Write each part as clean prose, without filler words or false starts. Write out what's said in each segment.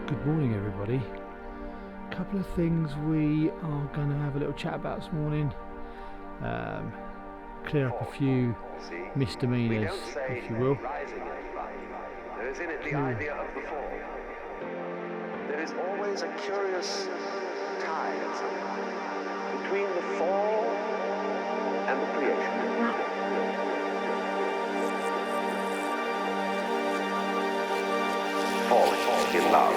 Good morning, everybody. A couple of things we are going to have a little chat about this morning. Clear up a few misdemeanors, if you will. There is in it the idea of the fall. There is always a curious tie at some point between the fall and the creation. Falling in love.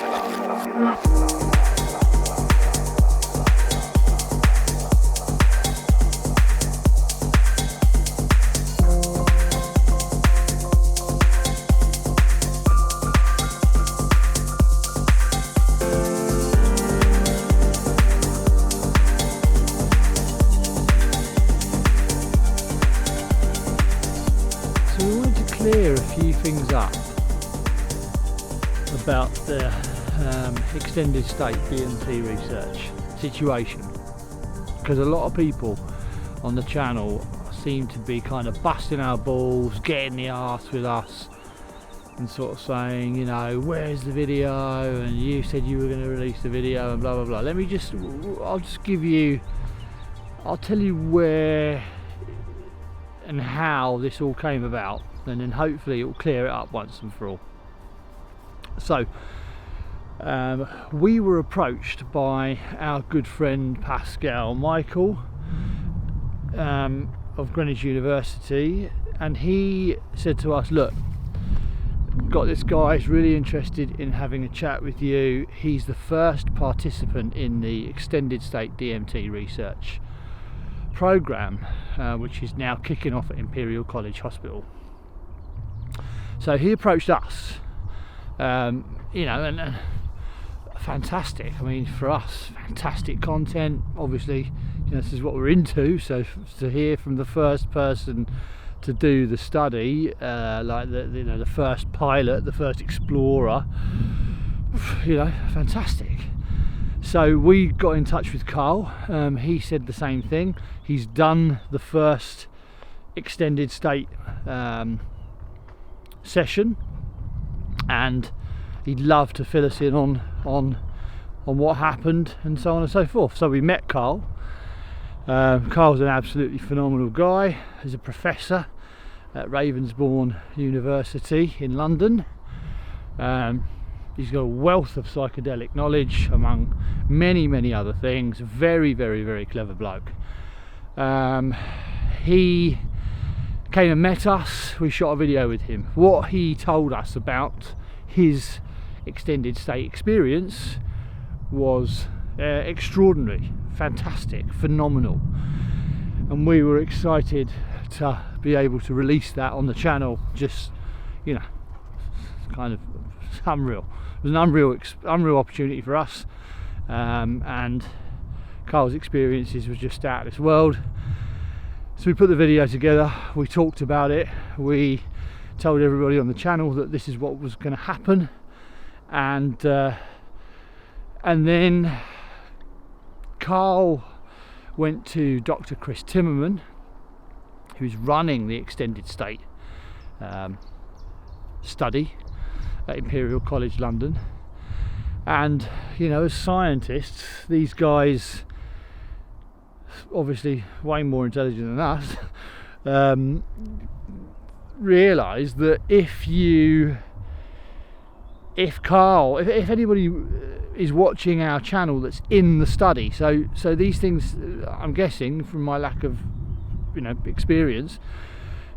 So we wanted to clear a few things up about the extended state DMT research situation, because a lot of people on the channel seem to be kind of busting our balls, getting the arse with us and sort of saying, you know, where's the video, and you said you were going to release the video and blah blah blah. I'll tell you where and how this all came about, and then hopefully it will clear it up once and for all. So we were approached by our good friend Pascal Michael of Greenwich University, and he said to us, look, got this guy who's really interested in having a chat with you. He's the first participant in the extended state DMT research program, which is now kicking off at Imperial College Hospital. So he approached us, and fantastic. I mean, for us, fantastic content. Obviously, this is what we're into. So to hear from the first person to do the study, like the first pilot, the first explorer, fantastic. So we got in touch with Carl. He said the same thing. He's done the first extended state session, and he'd love to fill us in on what happened and so on and so forth. So we met Carl. Carl's an absolutely phenomenal guy. He's a professor at Ravensbourne University in London. He's got a wealth of psychedelic knowledge, among many other things. Very, very, very clever bloke. He came and met us. We shot a video with him. What he told us about his extended state experience was extraordinary, fantastic, phenomenal, and we were excited to be able to release that on the channel. Just kind of unreal. It was an unreal opportunity for us, and Carl's experiences was just out of this world. So we put the video together, we talked about it, we told everybody on the channel that this is what was going to happen, and then Carl went to Dr. Chris Timmerman, who's running the extended state study at Imperial College London. And as scientists, these guys, obviously way more intelligent than us, realised that if anybody is watching our channel that's in the study, so these things, I'm guessing from my lack of experience,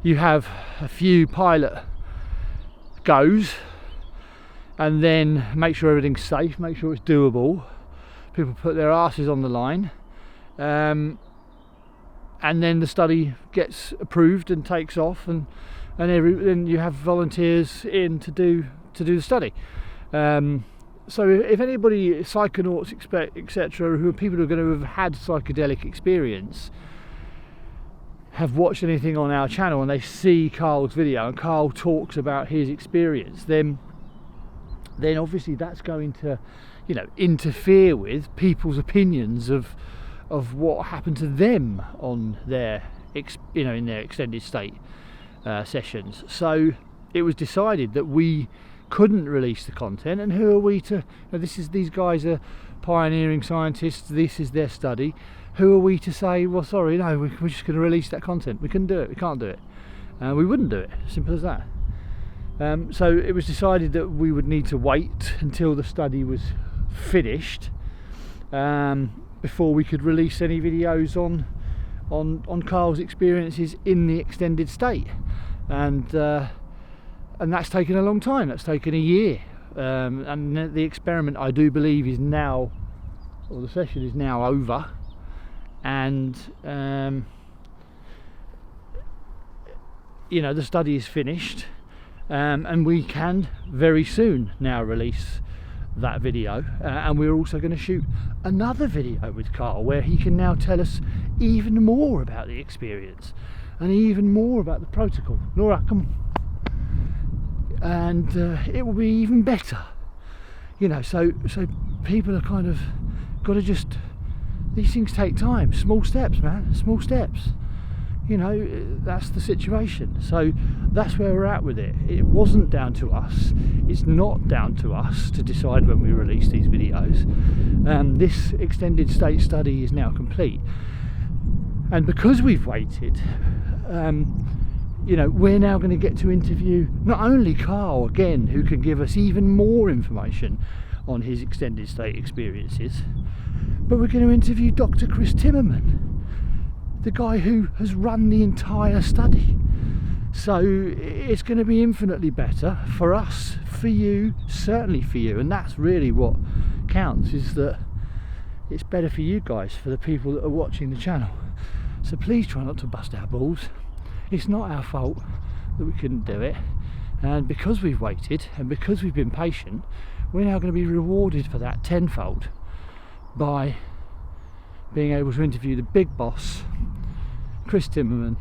you have a few pilot goes, and then make sure everything's safe, make sure it's doable, people put their asses on the line, and then the study gets approved and takes off, and then you have volunteers in to do the study. So if anybody, psychonauts, etc., who are people who are going to have had psychedelic experience, have watched anything on our channel and they see Carl's video and Carl talks about his experience, then obviously that's going to interfere with people's opinions of what happened to them on their in their extended state sessions. So it was decided that we couldn't release the content, and who are we to, these guys are pioneering scientists, this is their study, who are we to say, well sorry, no, we're just going to release that content? We couldn't do it, we can't do it. We wouldn't do it, simple as that. So it was decided that we would need to wait until the study was finished before we could release any videos on Carl's experiences in the extended state, and that's taken a long time. That's taken a year, and the experiment, I do believe, is now, or the session is now over, and the study is finished, and we can very soon now release that video, and we're also going to shoot another video with Carl where he can now tell us even more about the experience and even more about the protocol. Laura, come on. And it will be even better, so people are kind of got to just, these things take time, small steps, man, small steps. That's the situation. So that's where we're at with it. It wasn't down to us. It's not down to us to decide when we release these videos. This extended state study is now complete. And because we've waited, we're now going to get to interview not only Carl again, who can give us even more information on his extended state experiences, but we're going to interview Dr. Chris Timmerman, the guy who has run the entire study. So it's going to be infinitely better for us, for you, certainly for you, and that's really what counts, is that it's better for you guys, for the people that are watching the channel. So please try not to bust our balls. It's not our fault that we couldn't do it, and because we've waited and because we've been patient, we're now going to be rewarded for that tenfold by being able to interview the big boss, Chris Timmerman.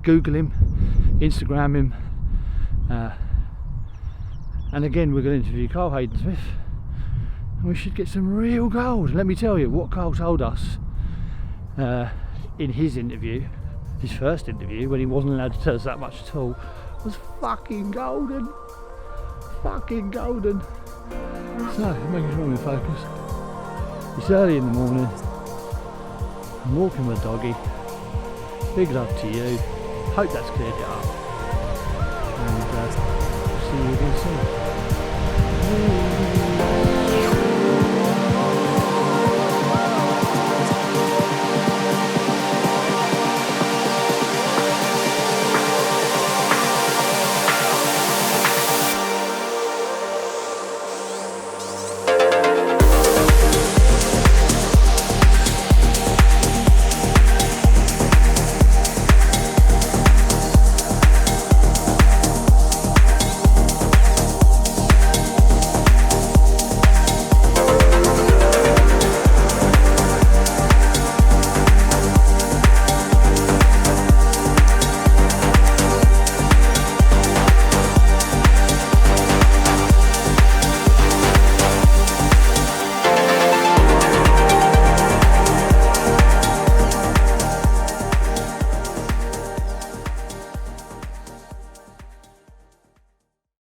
Google him, Instagram him, and again we're going to interview Carl Hayden-Smith, and we should get some real gold. Let me tell you what Carl told us in his interview, his first interview, when he wasn't allowed to tell us that much at all, was fucking golden. Fucking golden. So, making sure I'm in focus. It's early in the morning. I'm walking with a doggy. Big love to you. Hope that's cleared it up. And see you again soon.